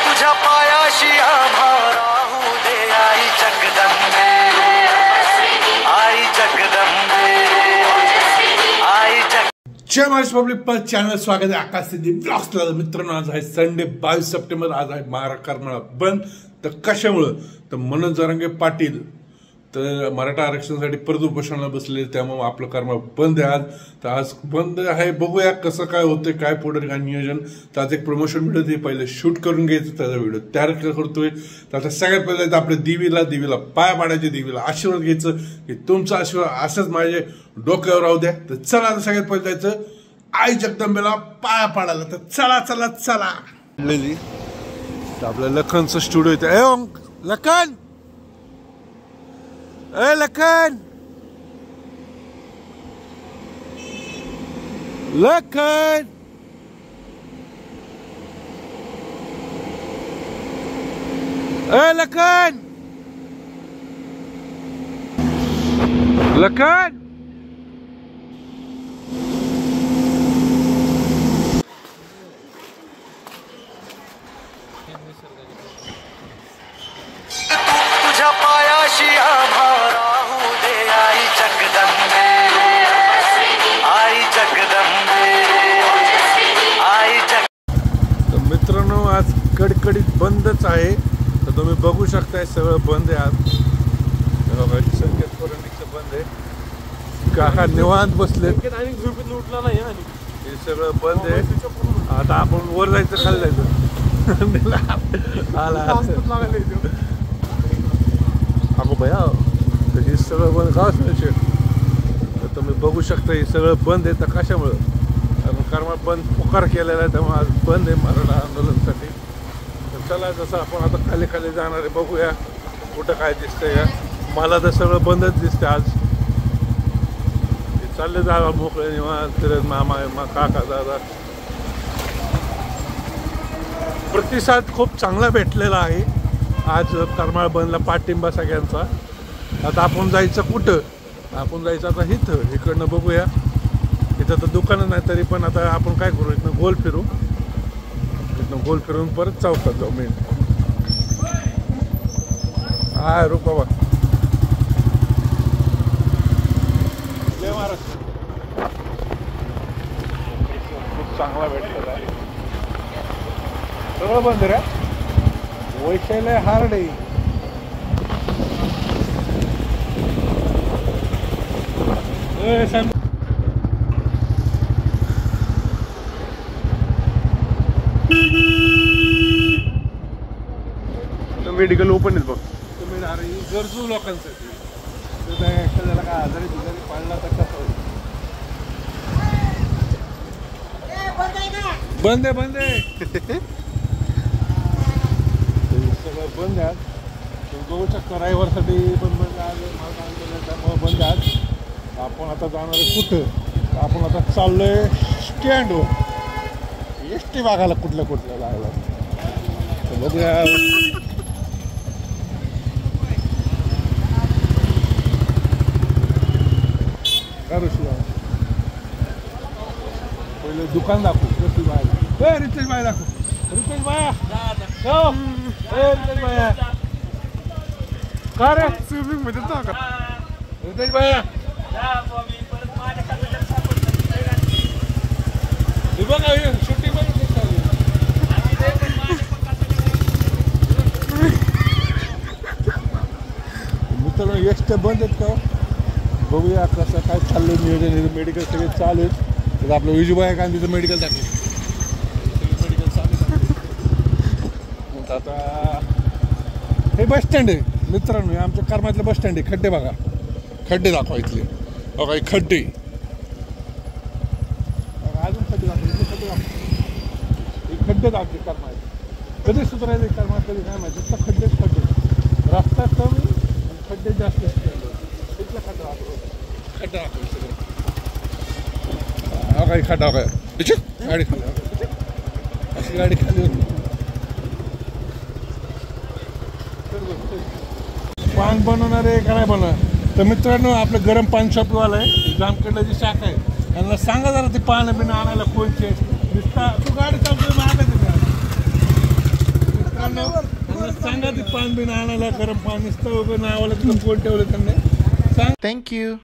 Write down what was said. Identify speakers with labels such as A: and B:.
A: तुझ्या पायाशी आभाळाहू दे आई जगदंबे, आई जगदंबे, आई जग।
B: जय महाराष्ट्र पब्लिक पर चॅनल स्वागत आहे आकाश सिद्धी ब्लॉग्सला। मित्रांनो आज आहे संडे 22 सप्टेंबर। आज आहे महाराष्ट्र बंद। तर कशामुळे तर मनोज जरांगे पाटील तर मराठा आरक्षणासाठी परत उपोषणाला बसले, त्यामुळे आपलं कर्म बंद आहे आज। तर आज बंद आहे, बघूया कसं काय होतंय, काय पुढे काय नियोजन। तर आज एक प्रमोशन व्हिडिओ ते पहिले शूट करून घ्यायचं, त्याचा व्हिडिओ तयार करतोय। तर आता सगळ्यात पहिले आपल्या देवीला पाय पाडायचे, देवीला आशीर्वाद घ्यायचं की तुमचा आशीर्वाद असंच माझे डोक्यावर राहू द्या। तर चला आता सगळ्यात पहिले जायचं आई जगदंबेला पाया पाडायला। तर चला चला चला आपल्या लखनचं स्टुडिओ इथे। लखन, ए लखन, लखन, ए लखन, लखन,
A: तुझ्या पायाशी आभाळाहू दे आई जगदंबे, आई जगदंबे, आई जग।
B: तर मित्रांनो आज कडकडीत बंदच आहे। तर तुम्ही बघू शकताय सगळं बंद आहे आज। संकेत कोरंडीचं बंद आहे, काका निवांत बसले, उठला नाही आणि हे सगळं बंद आहे। आता आपण वर जायचं, खाली जायचं अगो भया, तर हे सगळं बंद का शेट। तर तुम्ही बघू शकता हे सगळं बंद आहे। तर कशामुळं? कारण बंद पुकार केलेला आहे, त्यामुळे आज बंद आहे मराठा आंदोलनासाठी। तर चला जसं आपण आता खाली खाली जाणार आहे, बघूया कुठं काय दिसतंय का। मला तर सगळं बंदच दिसतं आज। चालले जा मोकळे निवांत फिरत, मामा काका दादा। प्रतिसाद खूप चांगला भेटलेला आहे आज करमाळ बंदला, पाठिंबा सगळ्यांचा। आता आपण जायचं कुठं? आपण जायचं आता इथं, इकडनं बघूया। इथं तर दुकानं नाही, तरी पण आता आपण काय करू, इथनं गोल फिरू, इथनं गोल फिरून परत चौकात जाऊ मेन। हा रुक बाबा, जय महाराष्ट्र। खूप चांगला भेटलेला आहे, सगळं बंद रे, वैशाल्य हार्ड आहे। मेडिकल ओपन आहे बघ, तुम्ही गरजू लोकांसाठी। एखाद्याला काय आजारी बिजारी पाळला तर कसं होईल? बंद आहे, बंद आहे सगळं बंद आहे। तुम्ही बघू शकता रविवारसाठी पण बंद आहे, त्यामुळे बंद आहे। आपण आता जाणार आहे कुठं? आपण आता चाललोय स्टँडवर, एस टी बघायला कुठल्या कुठल्या लागला। तर बघूया पहिले दुकान दाखवू, कृषी बाय, रितेश बाय दाखव, रितेश बाया, रितेश बाया का रे स्विमिंग मध्ये का रितेश बाया? बघा शूटिंग मित्रांनो, एक्स्ट्रा बंद आहेत का? बघूया कसं काय चाललंय नियोजन। मेडिकल सगळे चालू आहेत। तर आपलं विजूभाई गांधीचं मेडिकल दाखवलं, मेडिकल चालू। आता हे बस स्टँड आहे मित्रांनो, हे आमच्या कर्मातलं बस स्टँड आहे। खड्डे बघा, खड्डे दाखवा इथले, बघा हे खड्डे, अजून खड्डे दाखव, खड्डे दाखव, हे खड्डे दाखवले कर्मात। कधी सुधारायचे कर्मात, कधी काय माहिती, नुसतं खड्डेच खड्डे, रस्ता कमी खड्डे जास्त असते। इथला खड्डा दाखव, खड्डा दाखव सगळं, हा काही खड्डा काय गाडी खाली, अशी गाडी खाली होती। पान बनवणारे का नाही बनवणार? तर मित्रांनो आपलं गरम पान शॉपवाला आहे, जामखेडला जी शाखा आहे, त्यांना सांगा जरा ते पान बिन आणायला कोणचे। तू गाडी त्यांना सांगा ते पान बिन आणायला गरम पाणी नुसतं नावाला तिथं कोण ठेवलं त्यांनी सांग.
A: थँक्यू.